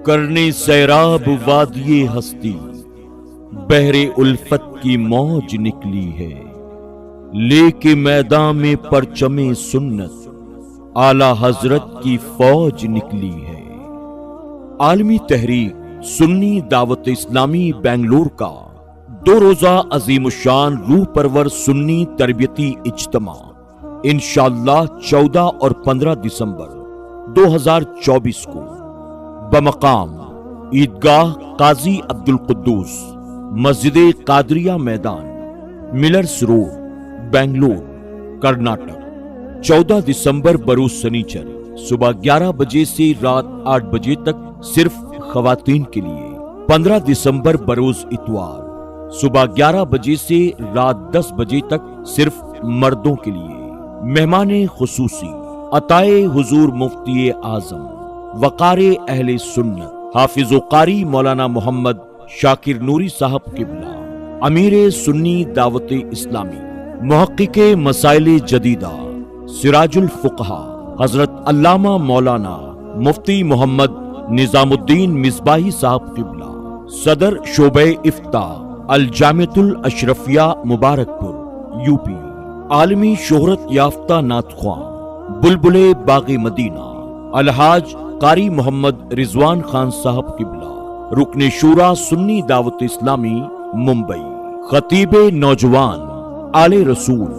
کرنے سیراب وادی ہستی، بحر الفت کی موج نکلی ہے، لے کے میدان میں پرچم سنت اعلی حضرت کی فوج نکلی ہے۔ عالمی تحریک سنی دعوت اسلامی بنگلور کا 2 روزہ عظیم الشان روح پرور سنی تربیتی اجتماع انشاءاللہ 14 اور 15 دسمبر 2024 کو بمقام عیدگاہ قاضی عبدالقدوس، مسجد قادریہ میدان، ملرس روڈ، بنگلور، کرناٹک، 14 دسمبر بروز سنیچر صبح 11 بجے سے رات 8 بجے تک صرف خواتین کے لیے، 15 دسمبر بروز اتوار صبح 11 بجے سے رات 10 بجے تک صرف مردوں کے لیے۔ مہمان خصوصی عطائے حضور مفتی اعظم وقار اہل سنت حافظ و قاری مولانا محمد شاکر نوری صاحب قبلہ، امیر سنی دعوت اسلامی، محقق مسائل جدیدہ، سراج الفقہا حضرت علامہ مولانا مفتی محمد نظام الدین مصباحی صاحب قبلہ، صدر شعبہ افتاء الجامعۃ الاشرفیہ مبارک پور یوپی، عالمی شہرت یافتہ نعت خواں بلبل باغ مدینہ الحاج قاری محمد رضوان خان صاحب قبلہ، رکن شورا سنی دعوت اسلامی ممبئی، خطیب نوجوان آل رسول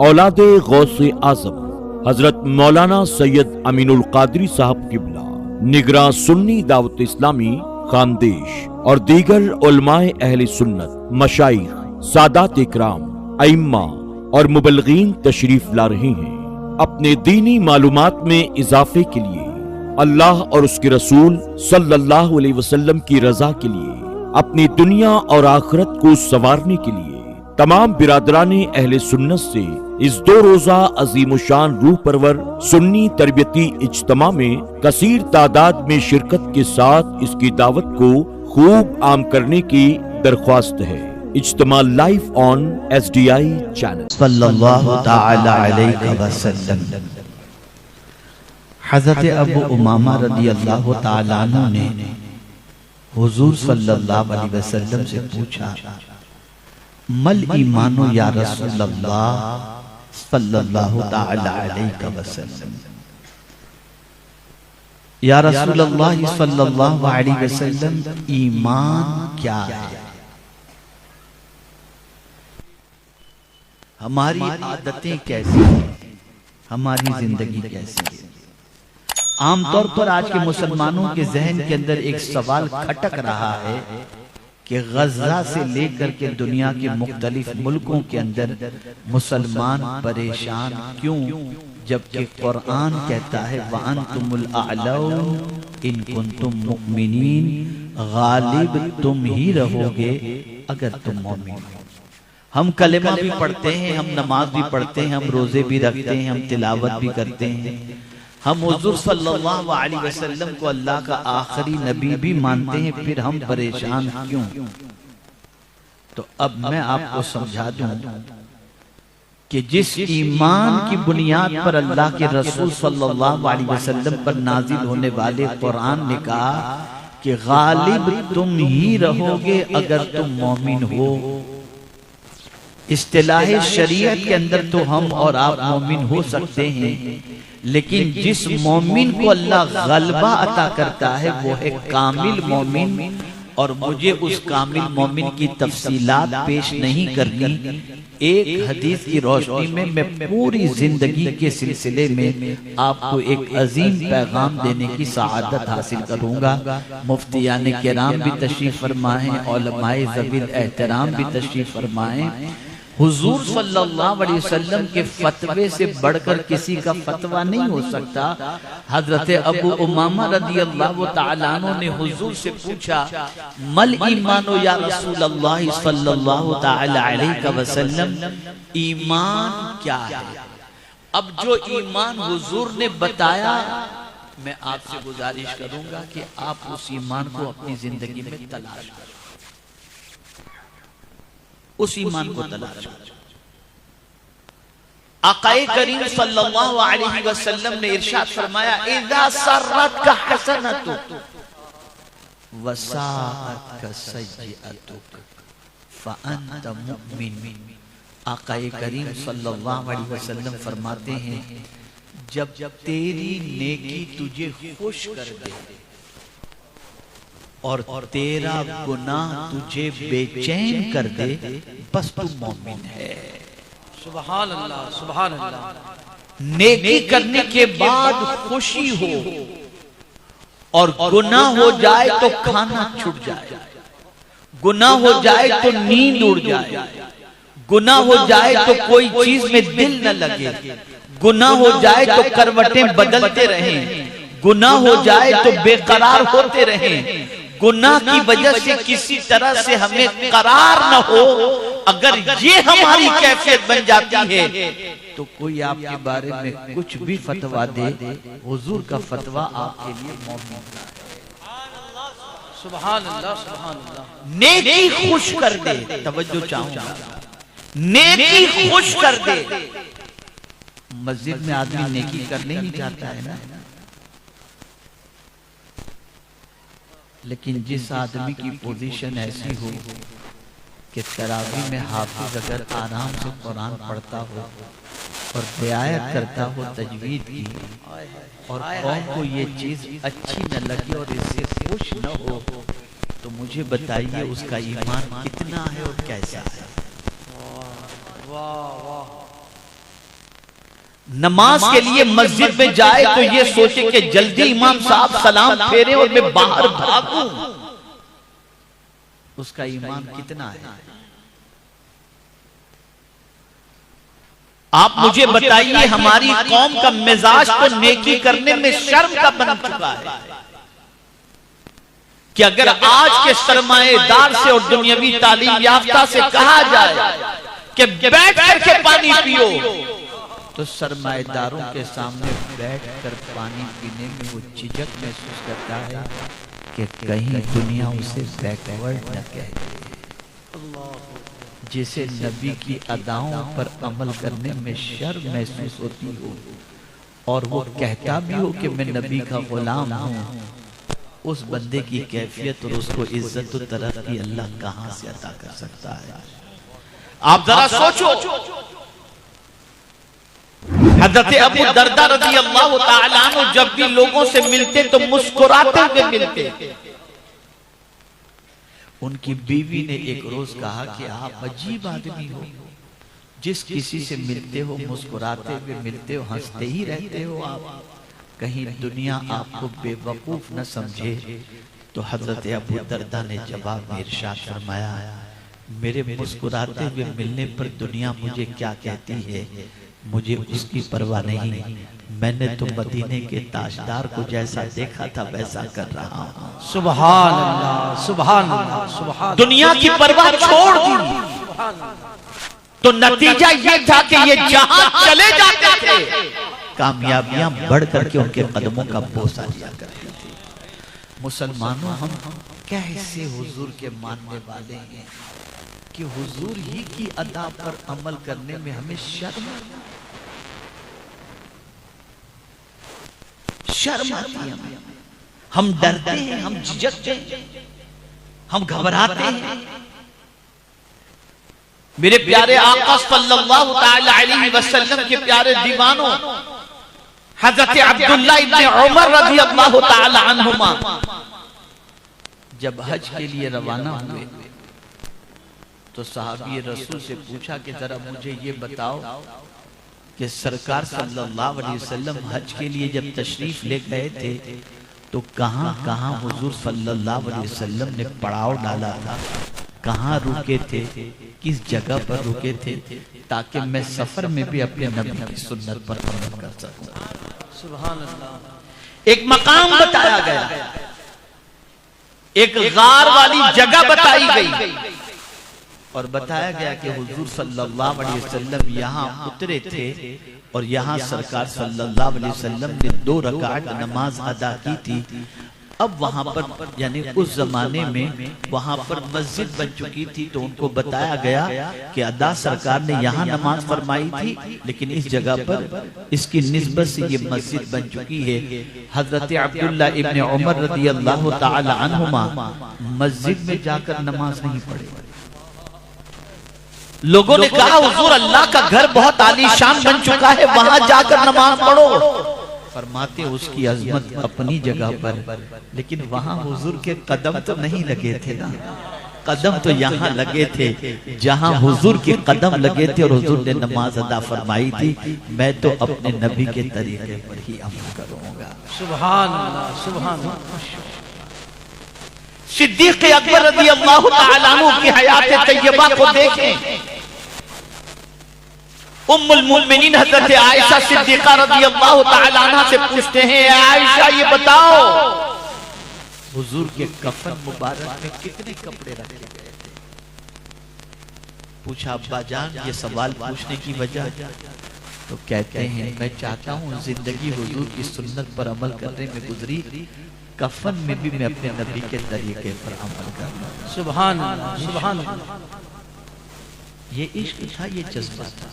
اولاد غوث اعظم حضرت مولانا سید امین القادری صاحب قبلہ، نگراں سنی دعوت اسلامی خاندیش اور دیگر علماء اہل سنت، مشائخ، سادات اکرام، ائمہ اور مبلغین تشریف لا رہے ہیں۔ اپنے دینی معلومات میں اضافے کے لیے، اللہ اور اس کے رسول صلی اللہ علیہ وسلم کی رضا کے لیے، اپنی دنیا اور آخرت کو سنوارنے کے لیے تمام برادران اہل سنت سے اس 2 روزہ عظیم الشان روح پرور سنی تربیتی اجتماع میں کثیر تعداد میں شرکت کے ساتھ اس کی دعوت کو خوب عام کرنے کی درخواست ہے۔ اجتماع لائیو آن SDI چینل۔ صلی اللہ تعالی علیہ وسلم۔ حضرت ابو امامہ رضی اللہ تعالی عنہ نے حضور صلی اللہ علیہ وسلم سے پوچھا، مل ایمانو یا رسول اللہ صلی اللہ تعالی علیہ وسلم، یا رسول اللہ صلی اللہ علیہ وسلم ایمان کیا ہے؟ ہماری عادتیں کیسی ہیں، ہماری زندگی کیسی ہے؟ عام طور پر آج کے مسلمانوں کے ذہن کے اندر ایک سوال کھٹک رہا ہے کہ غزہ سے لے کر کے دنیا کے مختلف ملکوں کے اندر مسلمان پریشان کیوں، جبکہ قرآن کہتا ہے وَأَنْتُمُ الْأَعْلَوْنَ إِن كُنْتُم مُؤْمِنِينَ، غالب تم ہی رہو گے اگر تم مومن ہو۔ ہم کلمہ بھی پڑھتے ہیں، ہم نماز بھی پڑھتے ہیں، ہم روزے بھی رکھتے ہیں، ہم تلاوت بھی کرتے ہیں، ہم حضور صلی اللہ علیہ وسلم کو اللہ کا آخری نبی بھی مانتے ہیں، پھر ہم پریشان کیوں؟ تو اب میں آپ کو سمجھا دوں کہ جس ایمان کی بنیاد پر اللہ کے رسول صلی اللہ علیہ وسلم پر نازل ہونے والے قرآن نے کہا کہ غالب تم ہی رہو گے اگر تم مومن ہو، اصطلاح شریعت کے اندر تو ہم اور آپ مومن ہو سکتے ہیں، لیکن جس مومن کو اللہ غلبہ عطا کرتا ہے وہ ہے کامل مومن، اور مجھے اس کامل مومن کی تفصیلات پیش نہیں کرنی۔ ایک حدیث کی روشنی میں میں پوری زندگی کے سلسلے میں آپ کو ایک عظیم پیغام دینے کی سعادت حاصل کروں گا۔ مفتیان کرام بھی تشریف فرمائیں، علماء ذوی الاحترام بھی تشریف فرمائیں۔ حضور صلی اللہ علیہ وسلم کے فتوے سے بڑھ کر کسی کا فتوہ نہیں ہو سکتا۔ حضرت ابو امامہ رضی اللہ تعالیٰ عنہ نے حضور سے پوچھا، مل ایمانو یا رسول اللہ صلی اللہ تعالیٰ علیہ وسلم، ایمان کیا ہے؟ اب جو ایمان حضور نے بتایا، میں آپ سے گزارش کروں گا کہ آپ اس ایمان کو اپنی زندگی میں تلاش کریں، اس ایمان کو تلاش کریں۔ آقا کریم صلی اللہ علیہ وسلم نے ارشاد فرمایا اذا سرتک حسنۃ، وَسَاءَتْكَ سَيِّئَتُكَ فَأَنْتَ مُؤْمِنٌ۔ آقا کریم صلی اللہ علیہ وسلم فرماتے ہیں جب تیری نیکی تجھے خوش کر دے اور تیرا گناہ تجھے بے چین کر دے، بس تو مومن ہے۔ سبحان اللہ، سبحان اللہ۔ نیکی کرنے کے بعد خوشی ہو اور گناہ ہو جائے تو کھانا چھٹ جائے، گناہ ہو جائے تو نیند اڑ جائے، گناہ ہو جائے تو کوئی چیز میں دل نہ لگے، گناہ ہو جائے تو کروٹیں بدلتے رہیں، گناہ ہو جائے تو بے قرار ہوتے رہیں، گناہ کی وجہ سے کسی طرح سے ہمیں قرار نہ ہو۔ اگر یہ ہماری کیفیت بن جاتی ہے تو کوئی آپ کے بارے میں کچھ بھی فتویٰ دے، حضور کا فتویٰ آپ کے لیے مومن ہے۔ سبحان اللہ، سبحان اللہ۔ نیکی خوش کر دے، توجہ چاہوں گا، نیکی خوش کر دے۔ مسجد میں آدمی نیکی کرنے ہی جاتا ہے نا، لیکن جس آدمی کی پوزیشن ایسی ہو کہ تراویح میں حافظ اگر آرام سے قرآن پڑھتا ہو اور رعایت کرتا ہو تجوید کی، اور قوم کو یہ چیز اچھی نہ لگے اور اس سے خوش نہ ہو، تو مجھے بتائیے اس کا ایمان کتنا ہے اور کیسا ہے۔ نماز کے لیے مسجد میں جائے تو یہ سوچے کہ جلدی امام صاحب سلام پھیرے اور میں باہر بھاگوں، اس کا ایمان کتنا ہے؟ آپ مجھے بتائیے، ہماری قوم کا مزاج تو نیکی کرنے میں شرم کا بن چکا ہے کہ اگر آج کے سرمایہ دار سے اور دنیاوی تعلیم یافتہ سے کہا جائے کہ بیٹھ کر کے پانی پیو، تو سرمایہ داروں کے سامنے بیٹھ کر پانی پینے میں وہ جھجک محسوس کرتا ہے کہ کہیں دنیا اسے بیکورڈ نہ کہے، جسے نبی کی اداؤں پر عمل کرنے میں شرم محسوس ہوتی ہو اور وہ کہتا بھی ہو کہ میں نبی کا غلام ہوں، اس بندے کی کیفیت اور اس کو عزت و ترقی اللہ کہاں سے عطا کر سکتا ہے؟ آپ ذرا سوچو، حضرت ابو دردہ رضی اللہ تعالیٰ عنہ جب بھی لوگوں سے ملتے تو مسکراتے ہوئے ملتے۔ ان کی بیوی نے ایک روز کہا کہ آپ عجیب آدمی ہو، جس کسی سے ملتے ہو مسکراتے ہوئے ملتے ہو، ہنستے ہی رہتے ہو، آپ کہیں دنیا آپ کو بے وقوف نہ سمجھے۔ تو حضرت ابو دردہ نے جواب میں ارشاد فرمایا، میرے مسکراتے ہوئے ملنے پر دنیا مجھے کیا کہتی ہے، مجھے اس کی پرواہ نہیں، میں نے تو مدینے کے تاجدار کو جیسا دیکھا تھا ویسا کر رہا ہوں۔ سبحان اللہ، سبحان اللہ، سبحان۔ دنیا کی پرواہ چھوڑ دی تو نتیجہ یہ تھا کہ یہ جہاں چلے جاتے تھے کامیابیاں بڑھ کر کے ان کے قدموں کا بوسہ لیا کرتے تھے۔ مسلمانوں، ہم کیسے حضور کے ماننے والے ہیں کہ حضور ہی کی ادا پر عمل کرنے میں ہمیں شرم آتی ہے، ہم ڈرتے ہیں، ہم جھجکتے ہیں، ہم گھبراتے ہیں۔ میرے پیارے آقا صلی اللہ تعالی علیہ وسلم کے پیارے دیوانوں، حضرت عبداللہ ابن عمر رضی اللہ تعالی عنہما جب حج کے لیے روانہ ہوئے تو صحابی رسول سے پوچھا کہ ذرا مجھے یہ بتاؤ کہ سرکار صلی اللہ علیہ وسلم حج کے لیے جب تشریف لے گئے تھے تو کہاں کہاں حضور صلی اللہ علیہ وسلم نے پڑاؤ ڈالا تھا، کہاں رکے تھے، کس جگہ پر رکے تھے، تاکہ میں سفر میں بھی اپنے نبی کی سنت پر عمل کر سکوں۔ سبحان اللہ۔ ایک مقام بتایا گیا، ایک غار والی جگہ بتائی گئی اور بتایا گیا کہ حضور صلی اللہ علیہ وسلم یہاں اترے تھے اور یہاں سرکار صلی اللہ علیہ وسلم نے 2 رکعت نماز ادا کی تھی اب وہاں پر یعنی اس زمانے میں وہاں پر مسجد بن چکی تھی، تو ان کو بتایا گیا کہ ادا سرکار نے یہاں نماز فرمائی تھی، لیکن اس جگہ پر اس کی نسبت سے یہ مسجد بن چکی ہے۔ حضرت عبداللہ ابن عمر رضی اللہ تعالی عنہما مسجد میں جا کر نماز نہیں پڑھے۔ لوگوں نے کہا حضور اللہ کا گھر بہت عالی شان بن چکا ہے، وہاں جا کر نماز پڑھو۔ فرماتے اس کی عظمت اپنی جگہ پر، لیکن وہاں حضور کے قدم تو نہیں لگے تھے نا، قدم تو یہاں لگے تھے جہاں حضور کے قدم لگے تھے، اور حضور نے نماز ادا فرمائی تھی۔ میں تو اپنے نبی کے طریقے پر ہی عمل کروں گا۔ سبحان اللہ، سبحان اللہ۔ صدیق اکبر رضی اللہ تعالیٰ عنہ کی حیات طیبہ کو دیکھیں، ام المؤمنین حضرت عائشہ صدیقہ رضی اللہ تعالیٰ عنہ سے پوچھتے ہیں، اے عائشہ یہ بتاؤ حضور کے کفن مبارک میں کتنے کپڑے رکھے گئے تھے؟ پوچھا ابا جان یہ سوال پوچھنے کی وجہ؟ تو کہتے ہیں میں چاہتا ہوں زندگی حضور کی سنت پر عمل کرنے میں گزری، کفن میں بھی میں اپنے نبی کے طریقے پر عمل کرنا۔ سبحان اللہ، سبحان اللہ۔ یہ عشق تھا، یہ جذبہ تھا،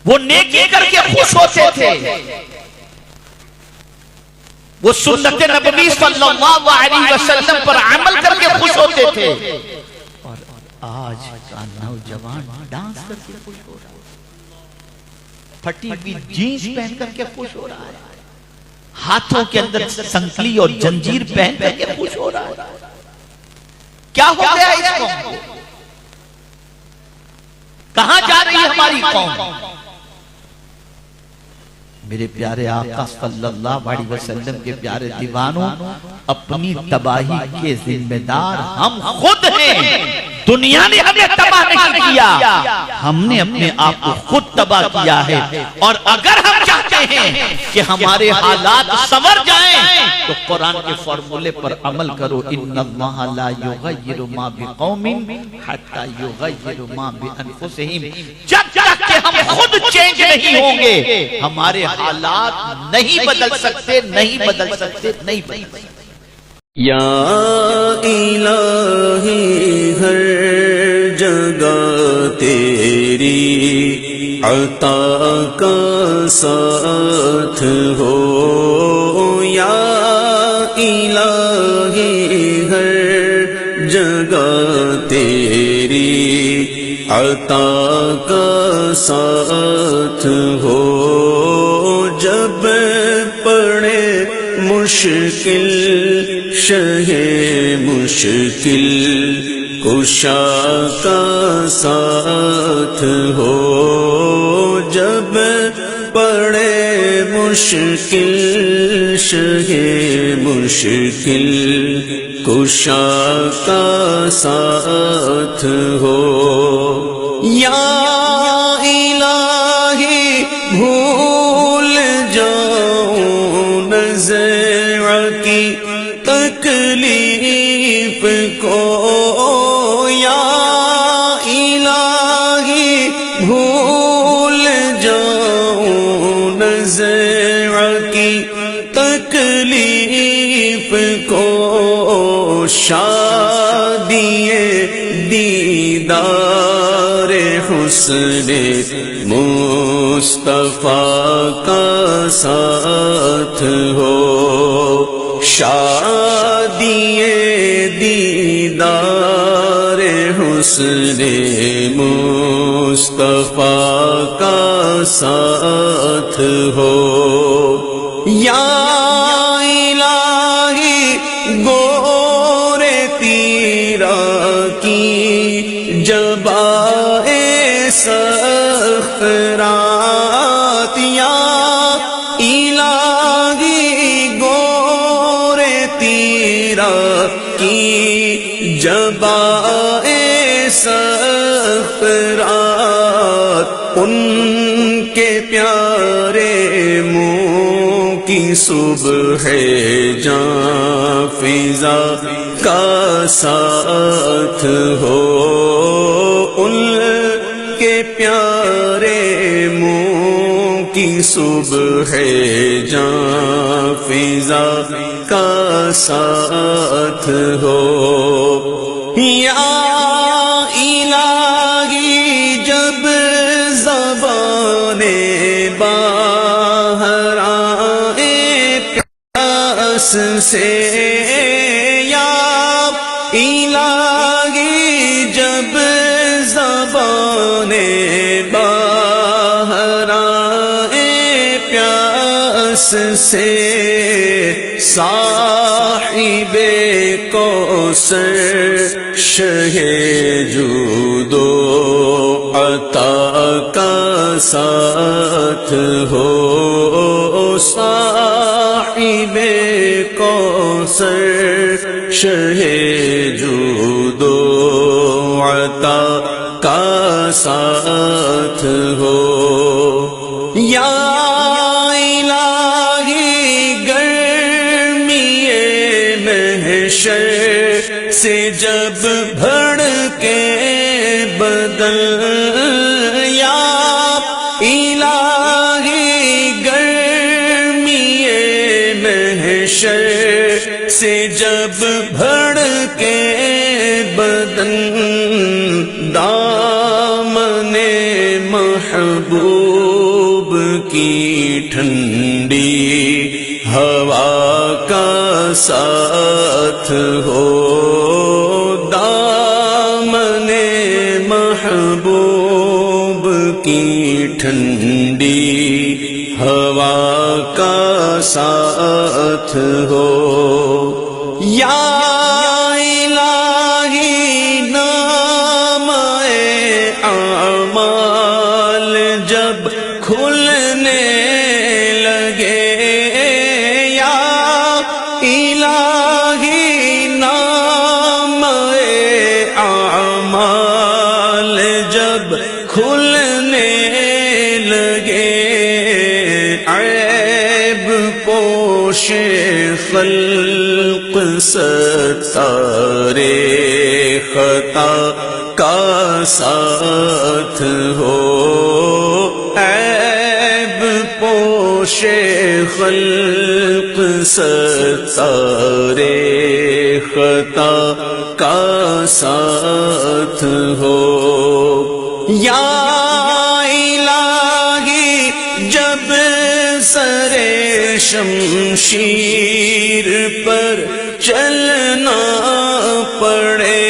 وہ نیکی کر کے خوش ہوتے تھے، وہ سنت نبوی صلی اللہ علیہ وسلم پر عمل کر کے خوش ہوتے تھے۔ اور آج کا نوجوان ڈانس کر کے خوش ہو رہا ہے، پھٹی ہوئی جینس پہن کر کے خوش ہو رہا ہے، ہاتھوں کے اندر سنکلی اور جنجیر پہن کر کے خوش ہو رہا ہے۔ کیا ہو گیا اس قوم کو؟ کہاں جا رہی ہے ہماری قوم؟ میرے پیارے آقا صلی اللہ علیہ وسلم کے پیارے دیوانوں، اپنی تباہی کے ذمہ دار ہم خود ہیں۔ دنیا نے ہمیں تباہ نہیں کیا، ہم نے اپنے آپ کو خود تباہ کیا ہے۔ اور اگر ہم چاہتے ہیں کہ ہمارے حالات سنور جائیں تو قرآن کے فارمولے پر عمل کرو، ان اللہ لا یغیر ما بقوم حتی یغیر ما بانفسہم۔ جب تک کہ ہم خود چینج نہیں ہوں گے ہمارے حالات نہیں بدل سکتے، نہیں بدل سکتے، نہیں بدل سکتے۔ یا الہی ہر جگہ تیری عطا کا ساتھ ہو، یا الہی ہر جگہ تیری عطا کا ساتھ ہو، جب پڑے مشکل شہ مشکل کشا کا ساتھ ہو، جب پڑے مشکل شہ مشکل کشا کا ساتھ ہو، یا الہی بھول جاؤں نزع کی تکلیف کو، یا الہی بھول جاؤں نزع کی تکلیف کو، شادی دیدار حسن مصطفیٰ کا ساتھ ہو، شادی دیدار حسن مصطفیٰ کا ساتھ ہو، یا الہی گور تیرا کی جبائے سخت رات، یا الہی گور تیرا کی جبائے سخت رات، ان کے پیارے منہ کی صبح جاں فضا کا ساتھ ہو، ان کے پیارے منہ کی صبح جاں فضا فضا کا ساتھ ہو. یا الہی جب زبانیں باہر آئے پیاس سے، یا الہی جب زبانیں باہر آئے پیاس سے، صاحب کوثر شہ جود و عطا کا ساتھ ہو. صاحب کوثر شہ جود و عطا کا ساتھ ہو. یا سے جب بھڑ کے بدل، یا الہی گرمی محشر سے جب بھڑ کے بدن، دامن محبوب کی ٹھنڈی ہوا کا ساتھ ہو. دامن محبوب کی ٹھنڈی ہوا کا ساتھ ہو. یا الہی نام اعمال جب کھلنے لگے، الہی نام اعمال جب کھلنے لگے، عیب پوش خلق ستارے خطا کا ساتھ ہو. عیب پوش خلق ستارے خطا کا ساتھ ہو. یا الہی جب سر شمشیر پر چلنا پڑے،